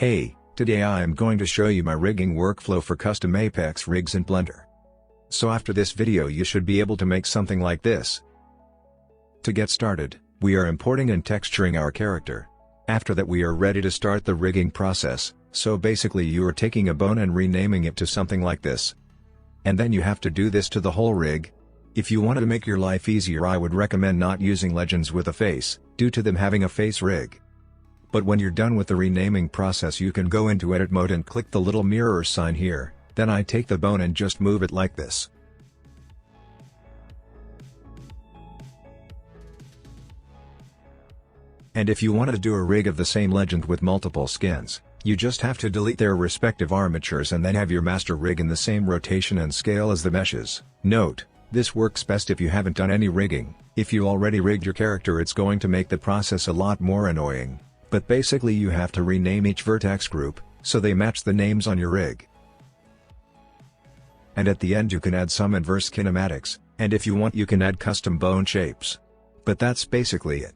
Hey, today I am going to show you my rigging workflow for custom Apex rigs in Blender. So after this video you should be able to make something like this. To get started, we are importing and texturing our character. After that we are ready to start the rigging process, so basically you are taking a bone and renaming it to something like this. And then you have to do this to the whole rig. If you wanted to make your life easier I would recommend not using legends with a face, due to them having a face rig. But when you're done with the renaming process you can go into edit mode and click the little mirror sign here, then I take the bone and just move it like this. And if you wanted to do a rig of the same legend with multiple skins, you just have to delete their respective armatures and then have your master rig in the same rotation and scale as the meshes. Note, this works best if you haven't done any rigging. If you already rigged your character it's going to make the process a lot more annoying. But basically you have to rename each vertex group, so they match the names on your rig. And at the end you can add some inverse kinematics, and if you want you can add custom bone shapes. But that's basically it.